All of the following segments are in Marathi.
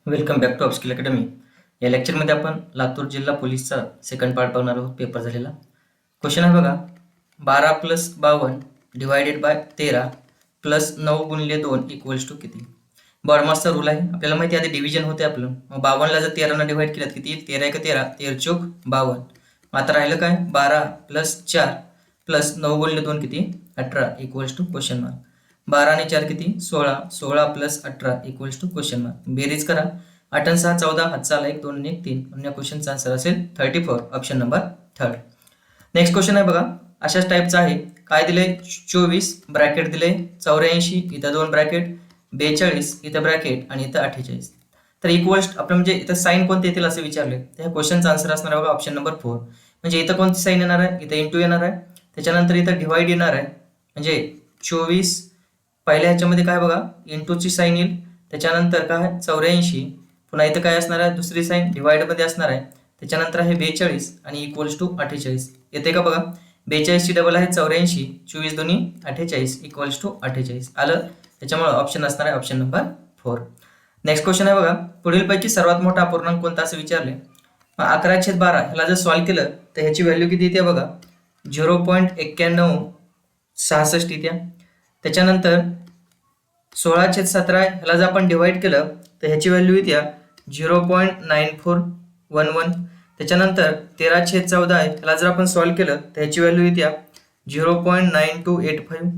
Welcome back to Upskill Academy. या लेक्चरमध्ये आपण लातूर जिल्हा पोलीसचा सेकंड पार्ट बघणार आहोत, पेपर झालेला. क्वेश्चन आहे बघा, 12 + 52 डिवायडेड बाय 13 + 9 × 2 इक्वल्स टू किती? बॉडमासचा रूल आहे. आपल्याला माहिती आहे आधी डिव्हिजन होते आपलं. मग 52ला जर 13ने डिवाइड केलं किती येईल? 13 × 13 13 × 52. मग आता राहिलं काय? 12 + 4 + 9 × 2 किती? 18 इक्वल्स टू क्वेश्चन मार्क. 12 आणि 4 किती? 16. 16 + 18 इक्वल्स टू क्वेश्चन मार्क. बेरीज करा. 8 आणि 6 14, हातचा 1 2 आणि 1 3. म्हणून या क्वेश्चनचा आन्सर असेल 34, ऑप्शन नंबर 3. नेक्स्ट क्वेश्चन आहे बघा, अशाच टाईपचा आहे. काय दिले? 24 ब्रॅकेट दिले, 84 इथं 2 ब्रॅकेट, 42 इथं ब्रॅकेट आणि इथं 48. तर इक्वल्स आपण म्हणजे इथं साईन कोणते येतील असं विचारले. त्या क्वेश्चनचा आन्सर असणार आहे बघा ऑप्शन नंबर 4. म्हणजे इथं कोणती साईन येणार आहे? इथं इंटू येणार आहे. त्याच्यानंतर इथं डिवाइड येणार आहे. म्हणजे 24 पहिल्या ह्याच्यामध्ये काय बघा, इंटूची साईन येईल. त्याच्यानंतर काय 84, पुन्हा इथं काय असणार आहे? दुसरी साईन डिवाइडमध्ये असणार आहे. त्याच्यानंतर आहे 42 आणि इक्वल्स टू 48. येते का बघा? 42 ची डबल आहे 84, 24 दोन्ही 48 इक्वल्स टू 48 आलं. त्याच्यामुळे ऑप्शन असणार आहे ऑप्शन नंबर 4. नेक्स्ट क्वेश्चन आहे बघा, पुढीलपैकी सर्वात मोठा अपूर्णांक कोणता असं विचारले. 11/12 ह्याला जर सॉल्व्ह केलं तर ह्याची व्हॅल्यू किती येते बघा? 0.9166 येते. त्याच्यानंतर 16/17 ह्याला जर आपण डिवाइड केलं तर ह्याची व्हॅल्यू येते 0.9411. त्याच्यानंतर 13/14 ह्याला जर आपण सॉल्व्ह केलं तर ह्याची व्हॅल्यू येते 0.9285.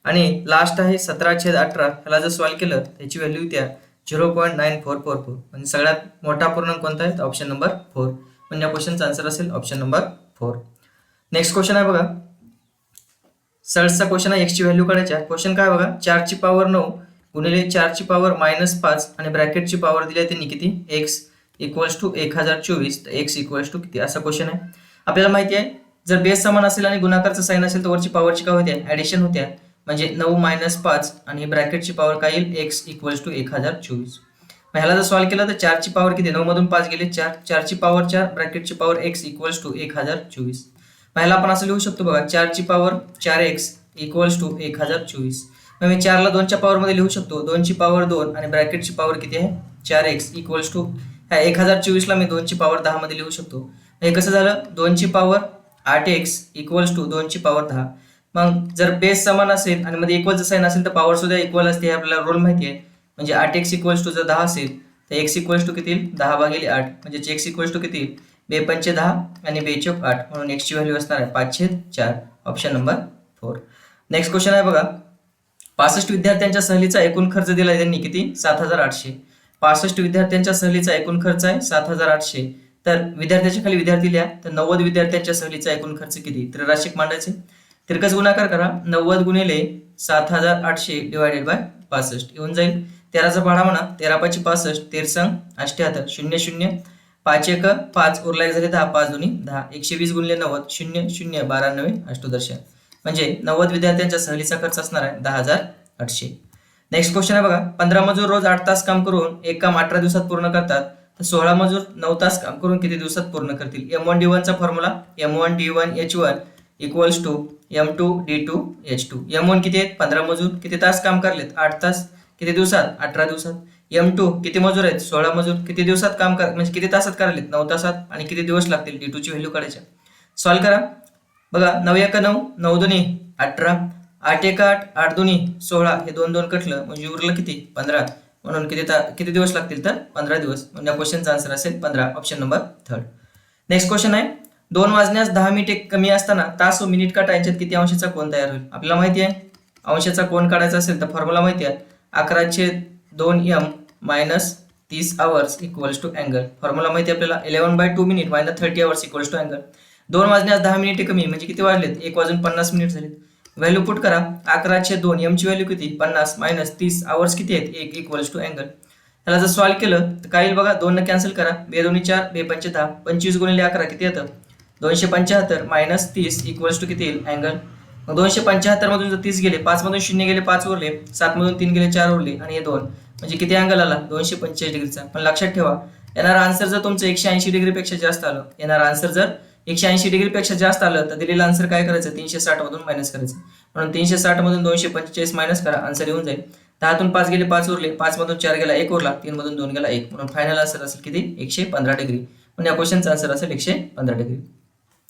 आणि लास्ट आहे 17/18 ह्याला जर सॉल्व्ह केलं तर ह्याची व्हॅल्यू येते 0.9444. म्हणजे सगळ्यात मोठा पूर्णांक कोणता आहे? Option number 4. म्हणजे या क्वेश्चनचा आन्सर असेल ऑप्शन नंबर 4. नेक्स्ट क्वेश्चन आहे बघा, 67चा क्वेश्चन आहे. एक्सची व्हॅल्यू काढायची आहे. क्वेश्चन काय बघा, 4 ची पॉवर 9 गुणिले 4 ची पॉवर -5 आणि ब्रॅकेटची पॉवर दिली आहे त्यांनी किती? x equals to 1024. तर x इक्वल्स टू किती असा क्वेश्चन आहे. आपल्याला माहिती आहे जर बेस समान असेल आणि गुणाकारचा साइन असेल तर वरची पॉवरची काय होते? ऍडिशन होते. म्हणजे 9 - 5 आणि ब्रॅकेटची पॉवर काय येईल? x equals to 1024. मग ह्याला जर सॉल्व्ह केलं तर 4 ची पॉवर किती? 9 मधून 5 गेले 4, 4 ची पॉवर 4, ब्रॅकेटची पॉवर x इक्वल्स टू 1024. ह्याला आपण असं लिहू शकतो बघा, 4 ची पॉवर 4x इक्वल्स टू 1024. मग मी 4 ला 2 च्या पॉवर मध्ये लिहू शकतो. 2 ची पॉवर 2 आणि ब्रॅकेटची पॉवर किती आहे? 4x इक्वल्स टू ह्या 1024 ला मी 2 ची पॉवर 10 मध्ये लिहू शकतो. हे कसं झालं? 2 ची पॉवर 8x इक्वल्स टू 2 ची पॉवर 10. मग जर बेस समान असेल आणि मध्ये इक्वलचं साइन असेल तर पॉवर सुद्धा इक्वल असते, हे आपल्याला रूल माहिती आहे. म्हणजे 8x इक्वल्स टू जर 10 असेल तर x इक्वल्स टू किती? 10/8. म्हणजे x इक्वल्स टू किती? 2 पंचे 10 आणि 2 चौक 8. म्हणून x ची व्हॅल्यू असणार आहे 5/4, ऑप्शन नंबर 4. नेक्स्ट क्वेश्चन आहे बघा, 65 विद्यार्थ्यांच्या सहलीचा एकूण खर्च दिला त्यांनी किती? 7,800. 65 विद्यार्थ्यांच्या सहलीचा एकूण खर्च आहे 7,800. तर विद्यार्थ्याच्या खाली विद्यार्थी लिहा. तर 90 विद्यार्थ्यांच्या सहलीचा एकूण खर्च किती? त्रैराशिक मांडायचे. तिरकस गुणाकार करा. 90 गुणिले 7,800 डिवायडेड बाय 65 येऊन जाईल. 13चा पाढा म्हणा. 13×5 = 65, 13 88, 0 0 5 1 5 उरला 1 झाले 10, 5 2 10. 120 गुणिले 90 0 0 12 9 अष्टोदर्शन. म्हणजे 90 विद्यार्थ्यांच्या सहलीचा खर्च असणार आहे 10,800. नेक्स्ट क्वेश्चन आहे बघा, 15 मजूर रोज 8 तास काम करून एक काम 18 दिवसात पूर्ण करतात. तर 16 मजूर 9 तास काम करून किती दिवसात पूर्ण करतील? M1 D1 चा formula M1 D1 H1 equals to M2 D2 H2. M1 किती आहेत? 15 मजूर. किती तास काम करलेत? 8 तास. किती दिवसात? 18 दिवसात. M2 किती मजूर आहेत? 16 मजूर. किती दिवसात काम म्हणजे किती तासात करलेत? 9 तासात. आणि किती दिवस लागतील? D2 ची व्हॅल्यू काढायची. सॉल्व्ह करा बघा. 9 1 9, 9 2 18, 8 1 8, 8 2 16. हे 2 2 कटलं म्हणजे उरलं किती? 15. म्हणून किती दिवस लागतील? तर 15 दिवस. म्हणजे या क्वेश्चनचा आन्सर असेल 15, ऑप्शन नंबर 3. नेक्स्ट क्वेश्चन आहे, 2 वाजण्यास 10 मिनिटे कमी असताना तास व मिनिट काटा यांच्यात किती अंशाचा कोन तयार होईल? आपल्याला माहिती आहे अंशाचा कोन काढायचा असेल तर फॉर्म्युला माहिती आहे 11/2m - 30 hours equals to angle. Formula माहिती आहे आपल्याला 11/2 minute - 30 hours equals to angle. 2 वाजण्यास 10 मिनिटे कमी म्हणजे किती वाजलेत? 1 वाजून 50 मिनिट झालेत. व्हॅल्यू पुट करा. 11/2 m ची व्हॅल्यू किती? 50 - 30 आवर्स किती आहेत? 1 इक्वल्स टू अँगल. त्याला जर सॉल्व्ह केलं तर काय येईल बघा? 2 न कॅन्सल करा. 2 2 4, 2 5 10. 25 गुणिले 11 किती येतं? 275 - 30 इक्वल्स टू किती येईल? अँगल. मग 275 मधून जर 30 गेले, 5 मधून 0 गेले, 5 उरले, 7 मधून 3 गेले, 4 उरले आणि हे 2 म्हणजे किती अँगल आला? 245 डिग्रीचा. पण लक्षात ठेवा येणारा आन्सर जर तुमचं 180 डिग्रीपेक्षा जास्त आलं, येणारा आन्सर जर 180 डिग्रीपेक्षा जास्त आलं तर दिलेलं आन्सर काय करायचं? 360 मधून मायनस करायचं. म्हणून 360 मधून 245 मायनस करा, आन्सर येऊन जाईल 10तून 5 गेले 5 उरले, 5 मधून 4 गेला 1 उरला, 3 मधून 2 गेला 1, म्हणून फायनल आन्सर असेल किती 115 डिग्री. म्हणून या क्वेश्चनचा आन्सर असेल 115 डिग्री.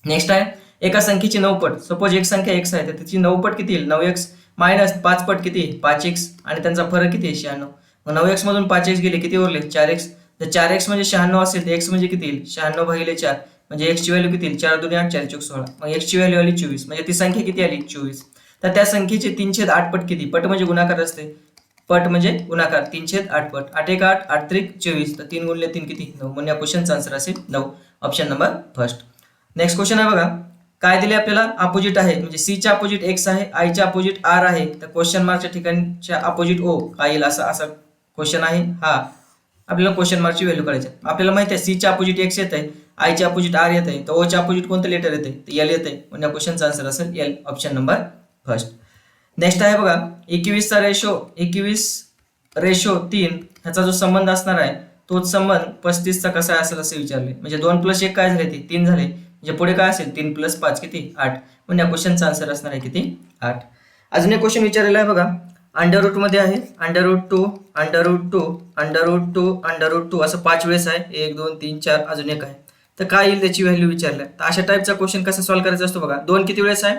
नेक्स्ट आहे एका संख्येची 9 पट. सपोज एक संख्या x आहे तर त्याची 9 पट किती येईल 9x मायनस 5 पट किती 5x आणि त्यांचा फरक किती आहे 96. मग 9x मधून 5x गेले किती उरले 4x. तर 4x म्हणजे 96 असेल तर x म्हणजे किती येईल 96 भागिले 4 म्हणजे x ची व्हॅल्यू किती येईल 4 2 8 4 चौक 16. मग x ची व्हॅल्यू आली 24 म्हणजे ती संख्या किती आली 24. तर त्या संख्येचे 3/8 पट किती. पट म्हणजे गुणाकार असते, पट म्हणजे गुणाकार 3/8 पट. 8 1 8 8 3 24 तर 3 गुणिले 3 किती 9. म्हणजे या क्वेश्चनचा आन्सर असेल 9. Option number first. Next question आहे बघा. काय दिले आपल्याला अपोजिट आहे म्हणजे c च्या अपोजिट x आहे, i च्या अपोजिट r आहे, तर क्वेश्चन मार्कच्या ठिकाणच्या अपोजिट o काय येईल असा क्वेश्चन आहे. हा आपल्याला क्वेश्चन मार्कची व्हॅल्यू काढायची. आपल्याला माहिती आहे c च्या अपोजिट x येत आहे, i च्या अपोजिट r येत आहे, तर o च्या अपोजिट कोणतं लेटर येते तर l येत आहे. म्हणजे क्वेश्चनचा आन्सर असेल l. Option number first. Next आहे बघा 21 चा रेशो 21:3 ह्याचा जो संबंध असणार आहे तोच संबंध 35 चा कसा असेल असे विचारले. म्हणजे 2 + 1 काय झाले ते 3 झाले, म्हणजे पुढे काय असेल 3 + 5 किती 8. म्हणजे या क्वेश्चनचा आन्सर असणार आहे किती 8. अजून एक क्वेश्चन विचारलेला आहे बघा. अंडर रूट मध्ये आहे √2 √2 √2 √2 असं 5 वेळेस आहे 1 2 3 4 अजून एक आहे. तर काय येईल त्याची व्हॅल्यू विचारल्या. तर अशा टाईपचा क्वेश्चन कसा सॉल्व्ह करायचा असतो बघा. 2 किती वेळेस आहे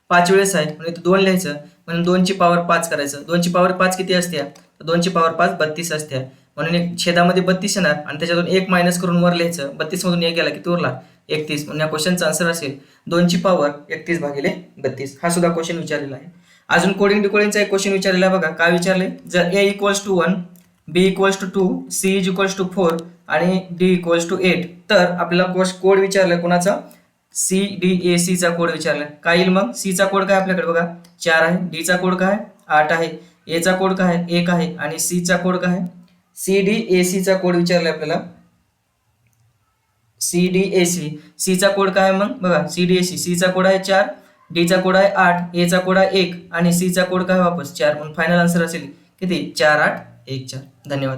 5 वेळेस आहे म्हणजे 2 लिहायचं म्हणून 2 ची पॉवर 5 करायचं. 2 ची पॉवर 5 किती असते तर 2 ची पॉवर 5 32 असते म्हणून एक छेदामध्ये 32 येणार आणि त्याच्यातून 1 मायनस करून वर लिहायचं. 32 मधून 1 गेला किती उरला 31. म्हणून या क्वेश्चनचा आन्सर असेल 2 ची पॉवर 31 भागिले 32. हा सुद्धा क्वेश्चन विचारलेला आहे. अजून कोडिंग डिकोडिंगचा एक क्वेश्चन विचारलेला आहे बघा. काय विचारले. जर a = 1 b = 2 c = 4 आणि d = 8 तर आपल्याला कोड विचारलाय कोणाचा CDAC चा कोड विचारलाय. काय येईल मग. c चा कोड काय आपल्याकडे बघा 4 आहे, d चा कोड काय 8 आहे, a चा कोड काय 1 आहे आणि c चा कोड काय CDAC चा कोड विचारलाय आपल्याला. CDAC c चा कोड काय मग बघा CDAC c चा कोड आहे 4, d चा कोड आहे 8, a चा कोड आहे 1 आणि c चा कोड काय वापस 4. म्हणून फायनल आन्सर असेल किती 4 8 1 4. धन्यवाद.